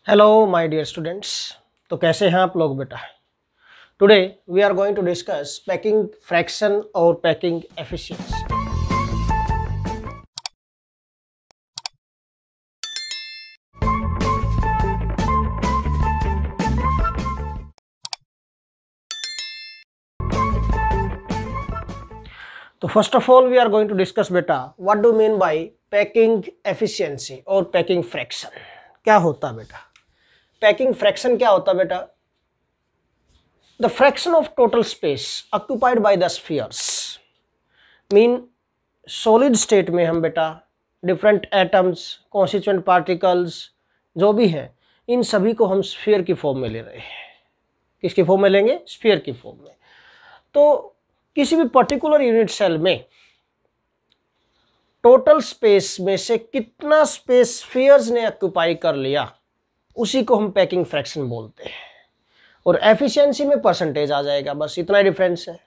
Hello my dear students. तो कैसे हैं आप लोग बेटा। Today we are going to discuss packing fraction और पैकिंग एफिशिएंसी। तो first of all we are going to discuss बेटा what do mean by packing efficiency और पैकिंग फ्रैक्शन। क्या होता बेटा पैकिंग फ्रैक्शन? क्या होता बेटा? The fraction of total space occupied by the spheres mean solid state में हम बेटा different atoms, constituent particles जो भी है इन सभी को हम स्फीयर की फॉर्म में ले रहे हैं। किसकी फॉर्म में लेंगे? स्फीयर की फॉर्म में। तो किसी भी पर्टिकुलर यूनिट सेल में टोटल स्पेस में से कितना स्पेस स्फीयर्स ने ऑक्यूपाई कर लिया उसी को हम पैकिंग फ्रैक्शन बोलते हैं। और एफिशिएंसी में परसेंटेज आ जाएगा, बस इतना ही डिफरेंस है।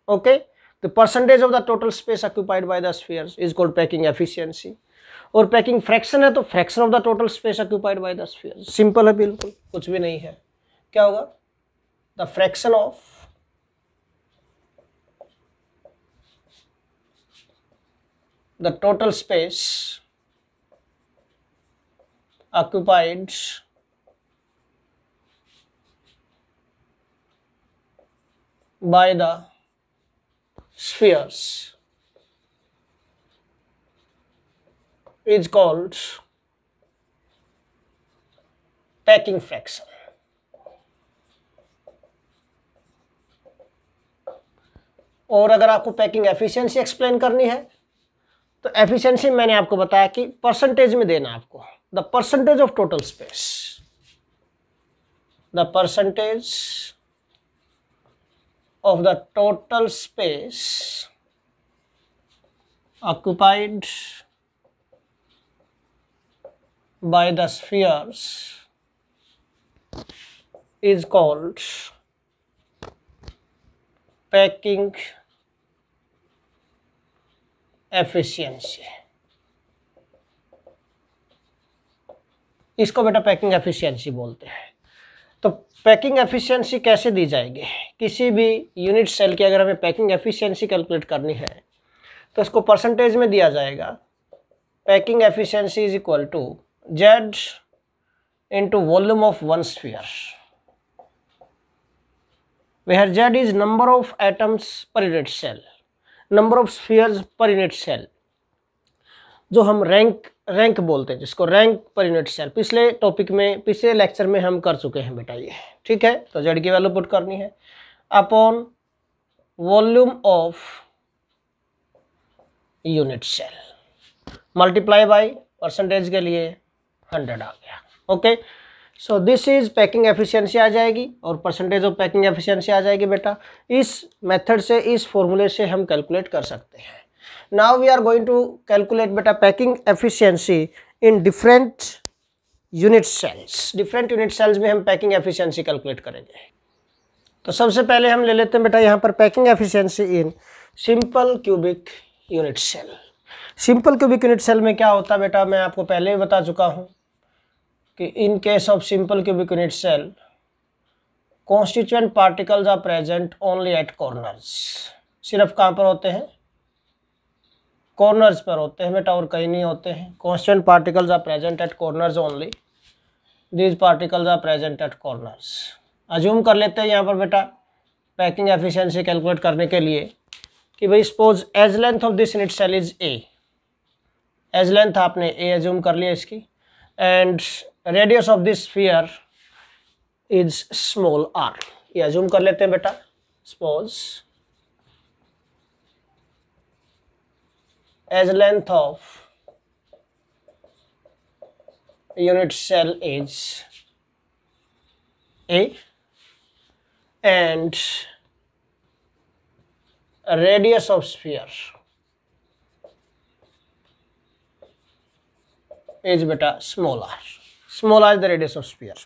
Okay, the percentage of the total space occupied by the spheres is called packing efficiency. और पैकिंग फ्रैक्शन है तो fraction of the total space occupied by the spheres. Simple है, बिल्कुल कुछ भी नहीं है। क्या होगा? The fraction of the total space occupied by the spheres is called packing fraction. और अगर आपको पैकिंग एफिशिएंसी एक्सप्लेन करनी है तो एफिशिएंसी मैंने आपको बताया कि परसेंटेज में देना आपको। The percentage of total space, the percentage of the total space occupied by the spheres is called packing efficiency। इसको बेटा पैकिंग एफिशिएंसी बोलते हैं। तो पैकिंग एफिशिएंसी कैसे दी जाएगी? किसी भी यूनिट सेल की अगर हमें पैकिंग एफिशिएंसी कैलकुलेट करनी है तो इसको परसेंटेज में दिया जाएगा। Packing efficiency is equal to Z into volume of one sphere, where Z is number of atoms per unit cell, number of spheres per unit cell, जो हम रैंक बोलते हैं, जिसको रैंक पर यूनिट सेल। पिछले टॉपिक में, पिछले lecture में हम कर चुके हैं बेटा ये, ठीक है। तो जेड की वैल्यू पुट करनी है upon volume of unit cell multiply by percentage के लिए 100 आ गया। Okay, so this is packing efficiency आ जाएगी और परसेंटेज ऑफ पैकिंग एफिशिएंसी आ जाएगी बेटा। इस मेथड से, इस फॉर्मूले से हम कैलकुलेट कर सकते हैं। Now we are going to calculate beta packing efficiency in different unit cells. Different unit cells में हम packing efficiency calculate करेंगे। तो सबसे पहले हम ले लेते हैं बेटा यहाँ पर packing efficiency in simple cubic unit cell। Simple cubic unit cell में क्या होता है बेटा, मैं आपको पहले ही बता चुका हूँ कि in case of simple cubic unit cell constituent particles are present only at corners। सिर्फ कहाँ पर होते हैं? कॉर्नर्स पर होते हैं बेटा, और कहीं नहीं होते हैं। Constant particles are present at corners only, these particles are present at corners. Assume कर लेते हैं यहाँ पर बेटा पैकिंग एफिशिएंसी कैलकुलेट करने के लिए कि भाई suppose edge length of this unit cell is a, edge length आपने ए अज्यूम कर लिया इसकी, and radius of this sphere is small r, ये अज्यूम कर लेते हैं बेटा। Suppose as length of unit cell is A and radius of sphere is beta small r. Small r is the radius of sphere.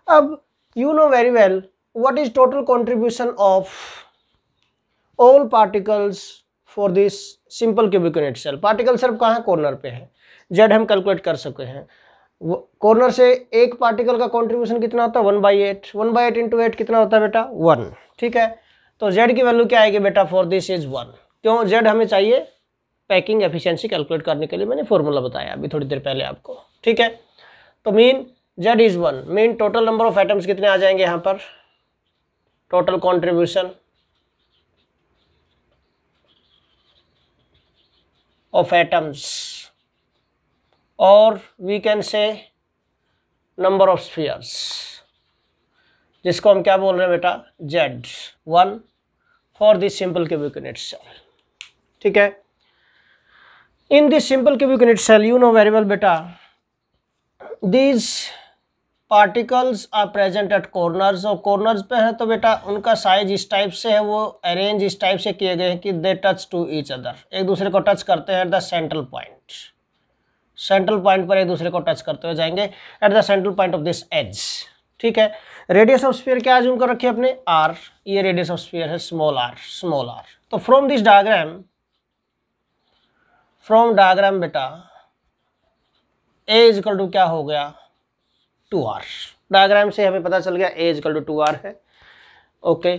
अब you know very well what is total contribution of all particles for this simple cubic unit cell. Particle सिर्फ कहाँ corner पे है, Z हम calculate कर सकते हैं। Corner से एक पार्टिकल का कंट्रीब्यूशन कितना होता है 1/8, 1/8 इंटू 8 कितना होता है बेटा 1। ठीक है, तो z की वैल्यू क्या आएगी बेटा फॉर दिस इज 1। क्यों, z हमें चाहिए पैकिंग एफिशिएंसी कैलकुलेट करने के लिए, मैंने फॉर्मूला बताया अभी थोड़ी देर पहले आपको। ठीक है, तो mean z is 1, mean total number of atoms कितने आ जाएंगे यहाँ पर, टोटल कंट्रीब्यूशन ऑफ एटम्स, और we can say number of spheres, जिसको हम क्या बोल रहे हैं बेटा Z1 for this simple cubic unit cell. ठीक है, in this simple cubic unit cell you know very well बेटा these particles are present at corners, और कॉर्नर्स पे है तो बेटा उनका साइज इस टाइप से है, वो अरेंज इस टाइप से किए गए हैं कि they touch to each other, एक दूसरे को टच करते हैं at the central point, central point पर एक दूसरे को टच करते हुए जाएंगे at the central point of this edge. ठीक है, रेडियस ऑफ स्फीयर क्या अज्यूम कर रखी है अपने r, ये रेडियस ऑफ स्फीयर है स्मॉल r, स्मॉल r। तो from this diagram, from diagram बेटा a इक्वल टू क्या हो गया 2r, डायग्राम से हमें पता चल गया a इक्वल टू 2r है। ओके,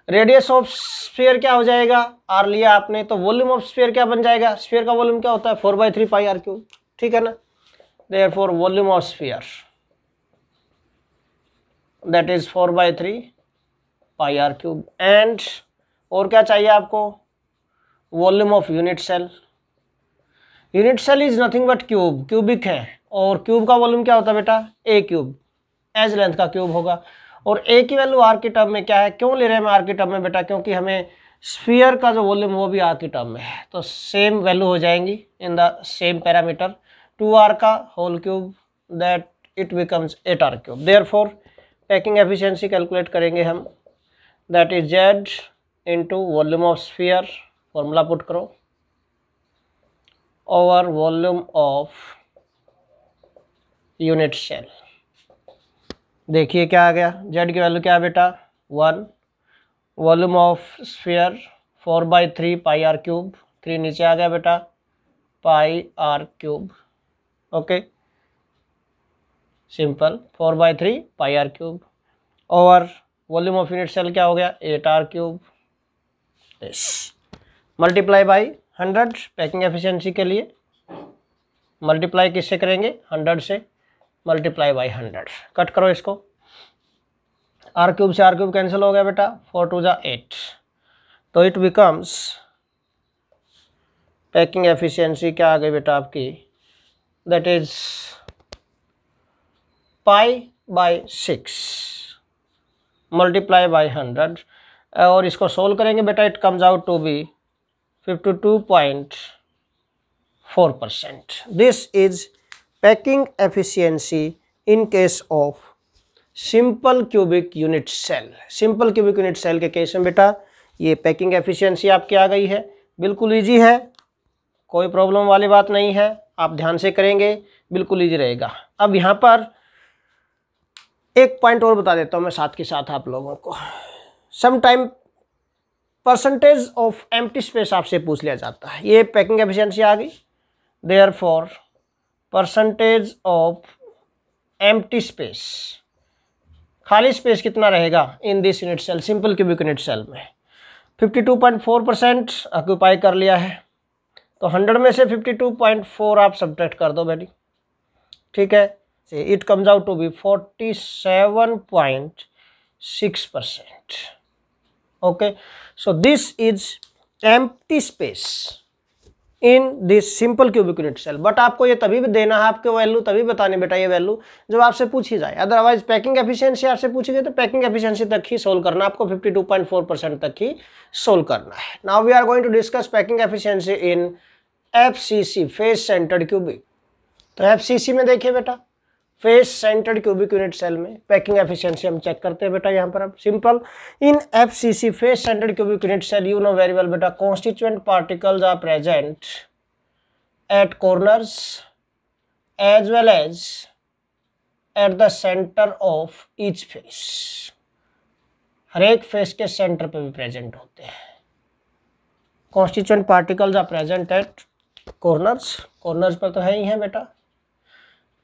रेडियस ऑफ स्फीयर क्या हो जाएगा, r लिया आपने, तो वॉल्यूम ऑफ स्फीयर क्या बन जाएगा, स्फीयर का वॉल्यूम क्या होता है 4/3 पाई r क्यूब। ठीक है ना, therefore volume of sphere that is 4/3 pi r cube. And और क्या चाहिए आपको, volume of unit cell, unit cell is nothing but cube, cubic है, और क्यूब का वॉल्यूम क्या होता है बेटा a क्यूब, एज लेंथ का क्यूब होगा, और a की वैल्यू r के टर्म में क्या है, क्यों ले रहे हैं हम r के टर्म में बेटा, क्योंकि हमें स्फीयर का जो वॉल्यूम वो भी r के टर्म में है, तो सेम वैल्यू हो जाएंगी in the same parameter, 2r का whole cube that it becomes 8r cube. Therefore packing efficiency calculate करेंगे हम, that is z into volume of sphere, formula put करो, over volume of unit cell. देखिए क्या आ गया, z की value क्या है बेटा 1, volume of sphere 4/3 pi r cube, 3 नीचे आ गया बेटा पाई r cube. Okay, simple 4/3 pi r cube, और वॉल्यूम ऑफ यूनिट सेल क्या हो गया 8r cube, multiply by 100 packing efficiency के लिए, मल्टीप्लाई किससे करेंगे 100 से, मल्टीप्लाई बाई 100, कट करो इसको, r क्यूब से r क्यूब कैंसिल हो गया बेटा, 4 2 जा 8, तो इट बिकम्स पैकिंग एफिशिएंसी क्या आ गई बेटा आपकी, दैट इज π/6 मल्टीप्लाई बाई 100, और इसको सोल्व करेंगे बेटा it comes out to be 52.4%। This is packing efficiency in case of simple cubic unit cell. Simple cubic unit cell के केस में बेटा ये पैकिंग एफिशिएंसी आपकी आ गई है, बिल्कुल इजी है, कोई प्रॉब्लम वाली बात नहीं है, आप ध्यान से करेंगे बिल्कुल इजी रहेगा। अब यहाँ पर एक पॉइंट और बता देता हूँ मैं साथ के साथ आप लोगों को, some time percentage of empty space आपसे पूछ लिया जाता है, ये पैकिंग एफिशिएंसी आ गई, therefore percentage of empty space, खाली स्पेस कितना रहेगा in this unit cell, simple cubic unit cell में 52.4% ऑक्यूपाई कर लिया है, तो 100 में से 52.4 आप सब्ट्रैक्ट कर दो बेटी। ठीक है, it comes out to be 47.6%। Okay, so this is empty space in this simple cubic unit cell. But आपको ये तभी भी देना है, आपके वैल्यू तभी बताने बेटा ये वैल्यू जब आपसे पूछी जाए, अदरवाइज पैकिंग एफिशिएंसी आपसे पूछी गई तो पैकिंग एफिशिएंसी तक ही सोल्व करना, आपको 52.4% तक ही सोल्व करना है। Now we are going to discuss packing efficiency in FCC face centred cubic. तो FCC में देखिए बेटा face centred cubic unit cell में पैकिंग एफिशिएंसी हम चेक करते हैं बेटा यहाँ पर। अब simple in FCC face centred cubic unit cell you know very well बेटा constituent particles are present at corners as well as at the centre of each face, हर एक फेस के सेंटर पे भी प्रेजेंट होते हैं। Constituent particles are present at corners, corners पर तो है ही है बेटा,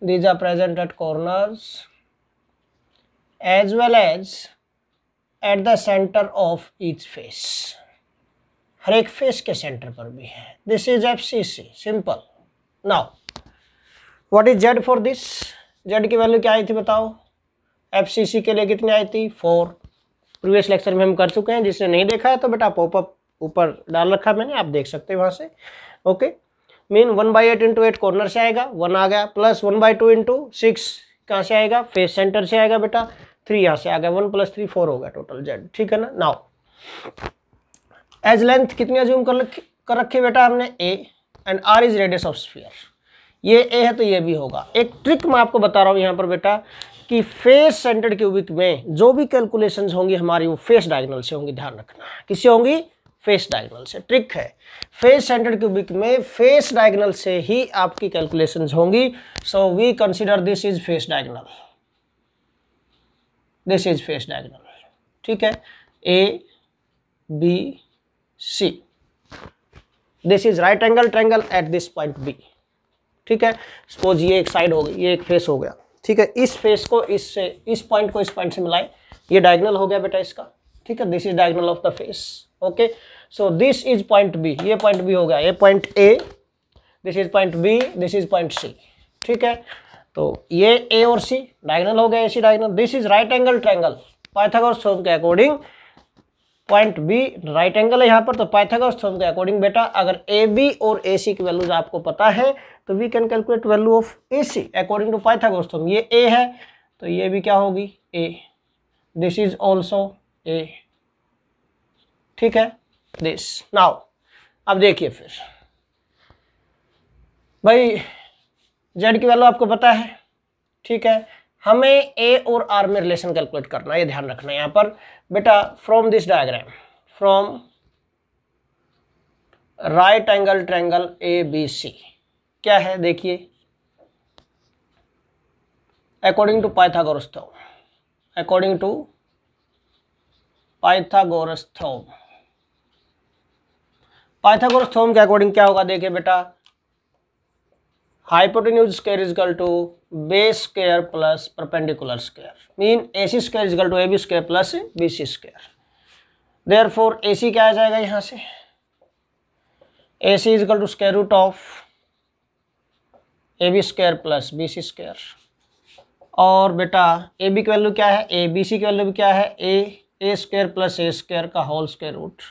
these are present at corners as well as at the center of each face, हर एक फेस के सेंटर पर भी है। This is FCC, simple. Now what is Z for this, Z की वैल्यू क्या आई थी बताओ, FCC के लिए कितनी आई थी 4, प्रीवियस लेक्चर में हम कर चुके हैं, जिसने नहीं देखा है तो बेटा पॉपअप ऊपर डाल रखा मैंने, आप देख सकते हैं वहाँ से। ओके, मीन 1/8 इंटू 8 कॉर्नर से आएगा 1 आ गया, प्लस 1/2 इंटू 6 कहाँ से आएगा, फेस सेंटर से आएगा बेटा, 3 यहाँ से आ गया, 1 + 3 4 हो गया टोटल Z, ठीक है ना। नाउ एज लेंथ कितनी अज्यूम कर रखी बेटा हमने A, and R is radius of sphere. ये A है तो ये भी होगा। एक ट्रिक मैं आपको बता रहा हूँ यहाँ पर बेटा कि फेस सेंटर्ड क्यूबिक में जो भी कैलकुलेशंस होंगी हमारी वो फेस डायगोनल से होंगी, ध्यान रखना। किससे होंगी, फेस डायगोनल से। ट्रिक है, फेस सेंटर्ड क्यूबिक में फेस डायगोनल से ही आपकी कैलकुलेशंस होंगी। So we consider this is face diagonal, this is face diagonal, ठीक है, A B C, this is right angle triangle at this point B, ठीक है। सपोज ये एक साइड हो गई, ये एक फेस हो गया, ठीक है, इस फेस को इससे, इस पॉइंट को इस पॉइंट से मिलाए, ये डायगोनल हो गया बेटा इसका, ठीक है, this is diagonal of the face. Okay, so this is point B, ये पॉइंट B हो गया, ये point A, this is point B, this is point C, ठीक है। तो ये A और C डायगोनल हो गया, AC diagonal. This is right angle triangle, Pythagoras theorem के according point B right angle है यहाँ पर, तो पाइथागोरस थ्योरम के अकॉर्डिंग बेटा अगर AB और AC की वैल्यूज आपको पता है तो we can calculate value of AC according to Pythagoras theorem. ये A है तो ये भी क्या होगी A, this is also A, ठीक है, दिस। नाउ अब देखिए फिर भाई Z की वैल्यू आपको पता है, ठीक है, हमें A और R में रिलेशन कैलकुलेट करना है, ये ध्यान रखना है यहाँ पर बेटा। From this diagram, from right angle triangle ABC क्या है देखिए, according to Pythagoras theorem, according to Pythagoras theorem, Pythagoras theorem के अकॉर्डिंग क्या होगा देखिए बेटा, hypotenuse square is equal to base square plus perpendicular square, mean AC square is equal to AB square plus BC square. Therefore AC क्या आ जाएगा यहाँ से, AC is equal to square root of AB square plus BC square. और बेटा AB की value क्या है, ABC की वैल्यू भी क्या है, A square plus A square का whole square root,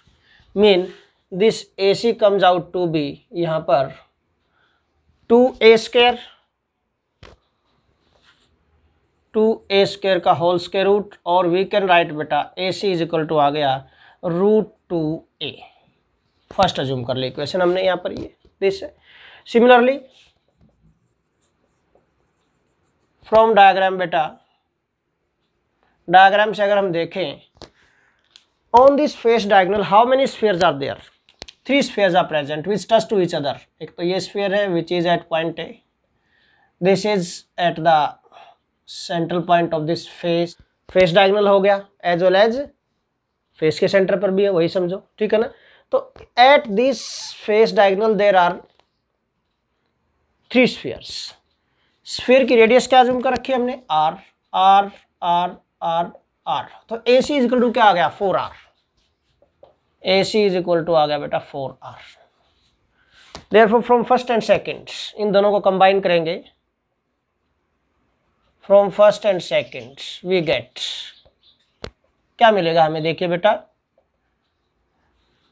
mean this AC comes out to be यहाँ पर 2A स्क्वायर, 2A स्क्वायर का होल स्क्वायर रूट, और वी कैन राइट बेटा AC इज इक्वल टू आ गया √2A। फर्स्ट अज्यूम कर ले इक्वेशन हमने यहाँ पर ये दिस। सिमिलरली फ्रॉम डायग्राम बेटा, डायग्राम से अगर हम देखें, on this face diagonal how many spheres are there, 3 spheres are present which touch to each other. एक तो ये स्फीयर है which is at point A, this is at the central point of this face, face diagonal हो गया, as well as face के centre पर भी है, वही समझो, ठीक है ना। तो eight this face diagonal there are 3 spheres. Sphere की रेडियस क्या अज्यूम कर रखी है हमने, R R R R R, तो AC इज इक्वल टू क्या आ गया 4R, AC is equal to आ गया बेटा 4R। Therefore from first and second, इन दोनों को कंबाइन करेंगे, from first and second we get, क्या मिलेगा हमें देखिए बेटा,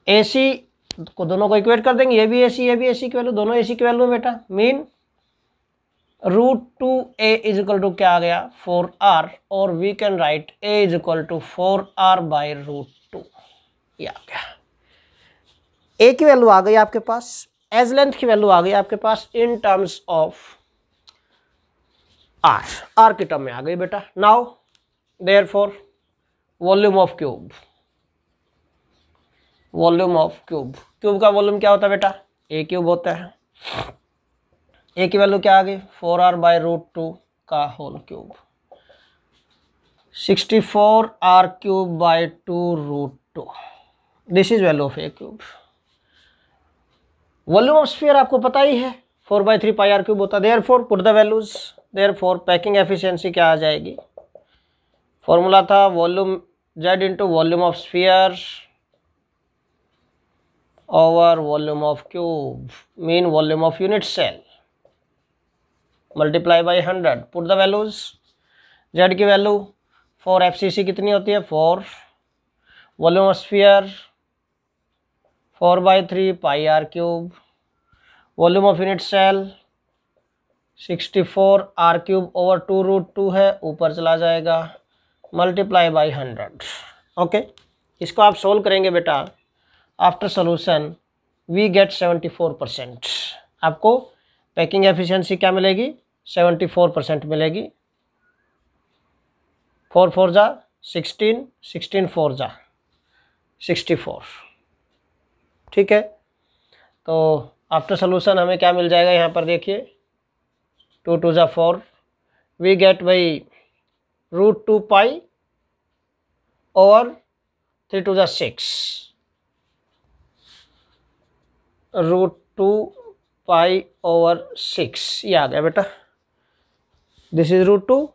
AC को दोनों को इक्वेट कर देंगे, ये भी AC ये भी AC की वैल्यू, दोनों AC की वैल्यू बेटा, mean √2A is equal to क्या आ गया 4R, और we can write A is equal to 4R by √2, ये आ गया। A की वैल्यू आ गई आपके पास, एज लेंथ की वैल्यू आ गई आपके पास इन टर्म्स ऑफ R की टर्म में आ गई बेटा। Now therefore volume of cube, volume of cube, cube का वॉल्यूम क्या होता है बेटा, A क्यूब होता है। A की वैल्यू क्या आ गई 4R बाई √2 का whole cube, 64R cube by 2√2, this is value of A cube. Volume of sphere आपको पता ही है 4/3 पाई R क्यूब होता है। Therefore put the values, therefore packing efficiency क्या आ जाएगी, फॉर्मूला था volume Z into volume of sphere over volume of cube mean volume of unit cell multiply by 100। Put the values, Z की value for FCC कितनी होती है 4, volume of sphere 4/3 pi r cube, volume of unit cell 64 r cube over 2√2 है, ऊपर चला जाएगा, multiply by 100। Okay, इसको आप सोल्व करेंगे बेटा, आफ्टर सोल्यूशन वी गेट 74%। आपको पैकिंग एफिशिएंसी क्या मिलेगी, 74% मिलेगी। 4 4 जा 16, 16 4 जा 64। ठीक है, तो आफ्टर सोल्यूशन हमें क्या मिल जाएगा यहाँ पर देखिए, 2 2 जा 4, वी गेट भाई √2 पाई ओवर 3 2 जा 6, √2 पाई ओवर 6 ये आ गया बेटा। This is √2,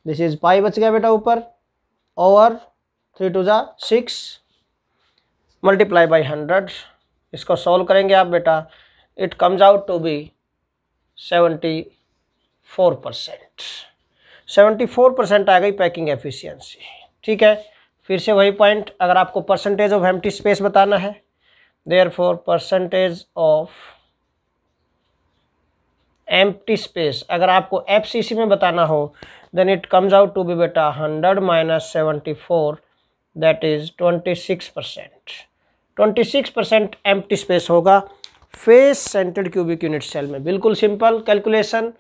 this is pi बच गया बेटा ऊपर, ओवर 3 2 जा 6 मल्टीप्लाई बाई 100। इसको सॉल्व करेंगे आप बेटा, it comes out to be 74%। 74% आ गई पैकिंग एफिशिएंसी। ठीक है, फिर से वही पॉइंट, अगर आपको परसेंटेज ऑफ एम्प्टी स्पेस बताना है, therefore percentage of empty space अगर आपको FCC में बताना हो, then it comes out to be बेटा 100 minus 74, that is 26%। 26% empty space होगा face centred cubic unit cell में। बिल्कुल सिंपल कैलकुलेशन,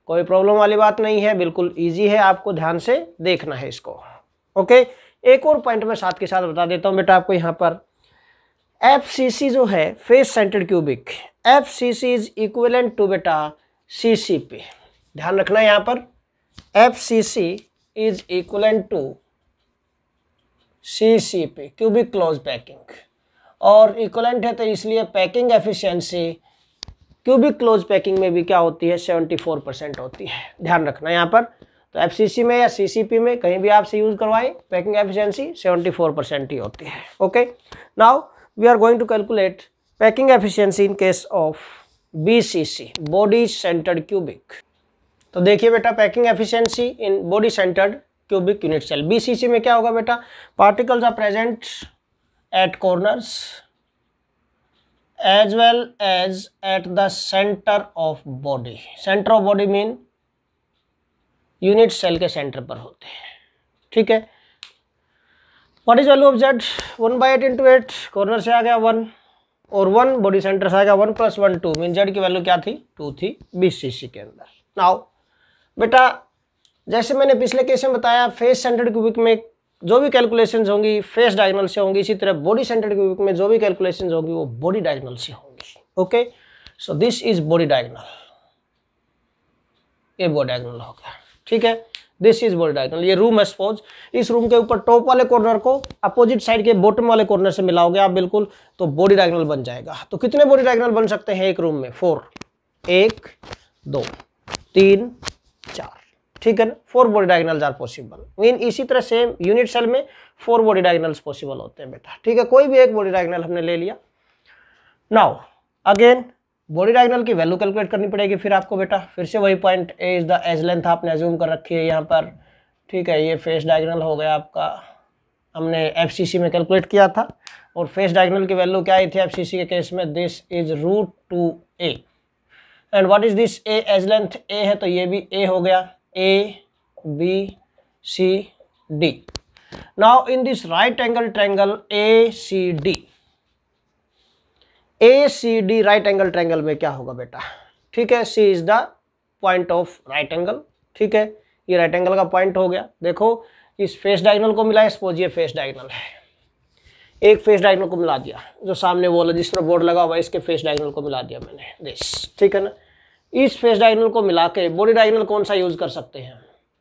कोई प्रॉब्लम वाली बात नहीं है, बिल्कुल इजी है, आपको ध्यान से देखना है इसको। ओके, एक और पॉइंट मैं साथ के साथ बता देता हूँ बेटा आपको, यहाँ पर FCC जो है face centred cubic, FCC is equivalent to बेटा CCP। ध्यान रखना यहाँ पर, FCC is equivalent to CCP cubic close packing, और इक्विवेलेंट है तो इसलिए packing efficiency cubic close packing में भी क्या होती है, 74% होती है। ध्यान रखना यहाँ पर, तो FCC में या CCP में कहीं भी आपसे यूज करवाएं, पैकिंग एफिशिएंसी 74% ही होती है। Okay, now we are going to calculate packing efficiency in case of BCC body centred cubic. तो देखिए बेटा, packing efficiency in body centred cubic unit cell, BCC में क्या होगा बेटा, particles are present at corners as well as at the center of body। Centre of body mean unit cell के centre पर होते हैं। ठीक है, what is value of Z, 1/8 into 8, corner से आ गया 1 और 1 बॉडी सेंटर से आ गया 1 + 1 2, मीन Z की वैल्यू क्या थी, 2 थी BCC के अंदर। नाउ बेटा, जैसे मैंने पिछले केस में बताया, फेस सेंटर्ड क्यूबिक में जो भी कैलकुलेशंस होंगी फेस डायगोनल से होंगी, इसी तरह बॉडी सेंटर्ड क्यूबिक में जो भी कैलकुलेशंस होंगी वो बॉडी डायगोनल से होंगी। Okay, so this is body diagonal, ये बॉडी डायगोनल हो गया। ठीक है, दिस इज बॉडी डायगोनल। ये रूम है सपोज, इस रूम के ऊपर टॉप वाले कॉर्नर को अपोजिट साइड के बॉटम वाले कॉर्नर से मिलाओगे आप बिल्कुल, तो बॉडी डायगोनल बन जाएगा। तो कितने बॉडी डायगोनल बन सकते हैं एक रूम में, 4, 1 2 3 4। ठीक है ना, 4 body diagonals are possible. Mean इसी तरह सेम यूनिट सेल में 4 बॉडी डायगोनल्स पॉसिबल होते हैं बेटा। ठीक है, कोई भी एक बॉडी डायगोनल हमने ले लिया। नाउ अगेन बॉडी डायगोनल की वैल्यू कैलकुलेट करनी पड़ेगी फिर आपको बेटा, फिर से वही point, a is the edge length आपने अज्यूम कर रखी है यहाँ पर। ठीक है, ये फेस डायगोनल हो गया आपका, हमने FCC में कैलकुलेट किया था, और फेस डायगोनल की वैल्यू क्या आई थी FCC के केस में, this is √2a। And what is this, a edge length a है तो ये भी a हो गया, A B C D। Now in this right angle triangle ACD, ACD right angle triangle में क्या होगा बेटा, ठीक है, C is the point of right angle. ठीक है, ये राइट एंगल का पॉइंट हो गया। देखो इस फेस डायगोनल को मिला है, सपोज ये फेस डायगोनल है, एक फेस डायगोनल को मिला दिया, जो सामने वॉल है जिस तरह बोर्ड लगा हुआ है इसके फेस डायगोनल को मिला दिया मैंने, दिस। ठीक है ना, इस फेस डायगोनल को मिला के बॉडी डायगोनल कौन सा यूज कर सकते हैं,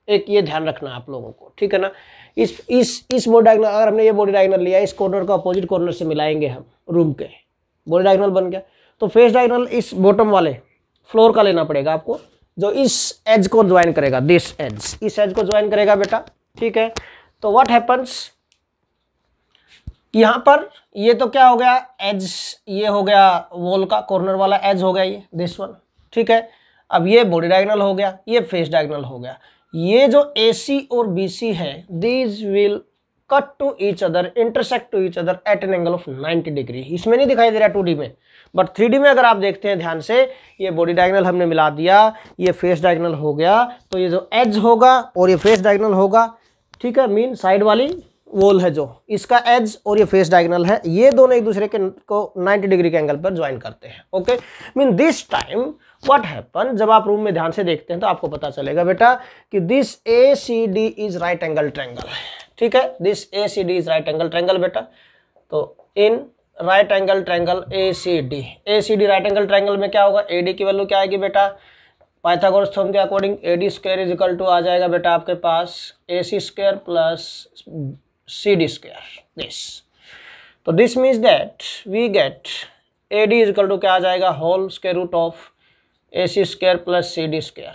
एक ये ध्यान रखना आप लोगों को। ठीक है ना, इस बॉडी डायगोनल, अगर हमने ये बॉडी डायगोनल लिया, इस कॉर्नर को अपोजिट कॉर्नर से मिलाएंगे हम रूम के, बॉडी डायगोनल बन गया। तो फेस डायगोनल इस बॉटम वाले फ्लोर का लेना पड़ेगा आपको, जो इस एज को ज्वाइन करेगा, दिस एज, इस एज को ज्वाइन करेगा बेटा, ठीक है। तो व्हाट हैपन्स, यहां पर ये तो क्या हो गया, एज, ये हो गया वॉल का कॉर्नर वाला एज हो गया ये, दिस वन, ठीक है। अब ये बॉडी डायगोनल हो गया, ये फेस डायगोनल हो गया। ये जो AC और BC है, these will cut to each other, intersect to each other at an angle of 90 degree. इसमें नहीं दिखाई दे रहा 2D में, बट 3D में अगर आप देखते हैं ध्यान से, ये बॉडी डायगोनल हमने मिला दिया, ये फेस डायगोनल हो गया, तो ये जो एज होगा और ये फेस डायगोनल होगा, ठीक है, मीन साइड वाली वॉल है जो, इसका एज और ये फेस डायगोनल है, ये दोनों एक दूसरे के को 90 डिग्री के एंगल पर ज्वाइन करते हैं। Okay, mean this time what happen, जब आप रूम में ध्यान से देखते हैं तो आपको पता चलेगा बेटा कि this ACD is right angle triangle, ठीक है, this ACD is right angle triangle बेटा। तो in right angle triangle ACD right angle triangle में क्या होगा, AD की वैल्यू क्या आएगी बेटा, पाइथागोरस थ्योरम के according AD square is equal to आ जाएगा बेटा आपके पास AC square plus CD square, this. तो this means that we get AD is equal to क्या आ जाएगा, whole square root of AC square plus CD square.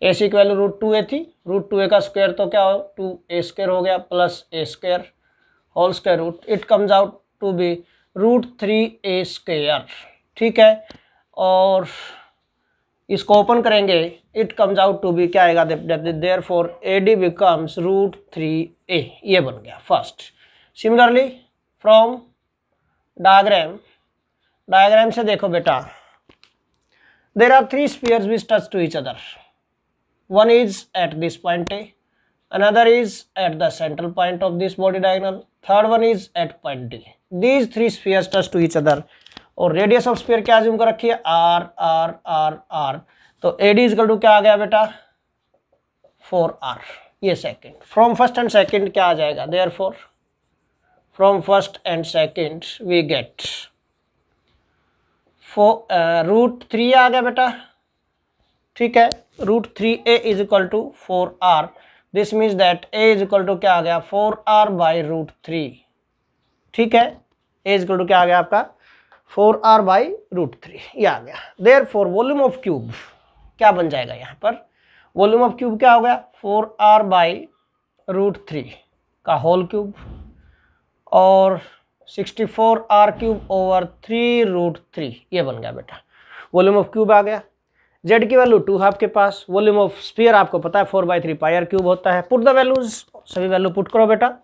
AC की वैल्यू √2a थी, √2a का स्क्वायर तो क्या हो, 2a स्क्वायर हो गया plus a square whole square root, it comes out to be √3a square, ठीक है। और इसको ओपन करेंगे, it comes out to be क्या आएगा, देयरफॉर AD बिकम्स √3a, ये बन गया फर्स्ट। सिमिलरली फ्रॉम डायग्राम से देखो बेटा, there are 3 spheres which touch to each other. One is at this point A, another is at the central point of this body diagonal, third one is at point D. These 3 spheres touch to each other और radius of sphere क्या assume कर रखी है, R। तो AD is equal to क्या आ गया बेटा, 4R, ये second. From first and second क्या आ जाएगा, therefore from first and second we get √3 आ गया बेटा, ठीक है, √3a is equal to 4R। This means that a is equal to क्या आ गया, 4R बाई √3, ठीक है, a इज इक्वल टू क्या आ गया आपका, 4R बाई √3, ये आ गया। देयरफॉर वॉल्यूम ऑफ क्यूब क्या बन जाएगा, यहाँ पर वॉल्यूम ऑफ क्यूब क्या हो गया, 4R बाई √3 का होल क्यूब और 64R क्यूब ओवर 3√3, ये बन गया बेटा, वॉल्यूम ऑफ क्यूब आ गया। Z की वैल्यू 2 हाफ के पास, वॉल्यूम ऑफ स्फीयर आपको पता है 4/3 पाई r क्यूब होता है। पुट द वैल्यूज, सभी वैल्यू पुट करो बेटा,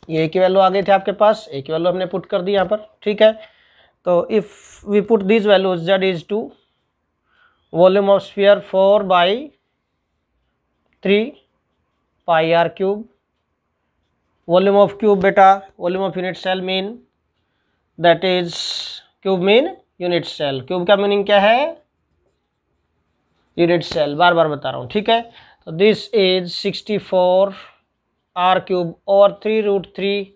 ये की वैल्यू आ गई थी आपके पास, A की वैल्यू हमने पुट कर दी यहाँ पर, ठीक है। तो if we put these values, Z is 2, volume of sphere 4/3 pi r cube, volume of cube बेटा, volume of unit cell mean that is cube mean unit cell, cube का मीनिंग क्या है, यूनिट सेल, बार बार बता रहा हूँ, ठीक है। तो दिस इज 64R क्यूब और 3√3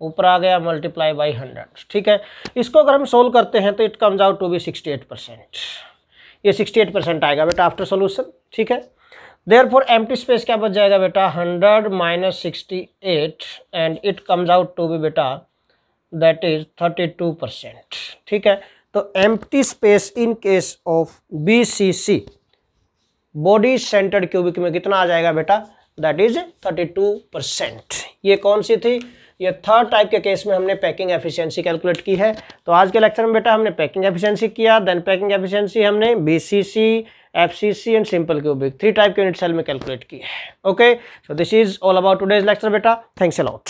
ऊपर आ गया मल्टीप्लाई बाई 100, ठीक है। इसको अगर हम सोल्व करते हैं तो it comes out to be 68%, ये 68% आएगा बेटा आफ्टर सोल्यूशन, ठीक है। Therefore empty space क्या बच जाएगा बेटा, 100 minus 68 and it comes out to be बेटा that is 32%, ठीक है। तो empty space in case of BCC body centered cubic में कितना आ जाएगा बेटा, that is 32%। ये कौन सी थी, ये थर्ड टाइप के केस में हमने पैकिंग एफिशिएंसी कैलकुलेट की है। तो आज के लेक्चर में बेटा हमने पैकिंग एफिशिएंसी किया, देन पैकिंग एफिशिएंसी हमने BCC, FCC and simple cubic 3 type के यूनिट सेल में कैलकुलेट की है। Okay, so this is all about today's lecture बेटा, थैंक्स अ लॉट।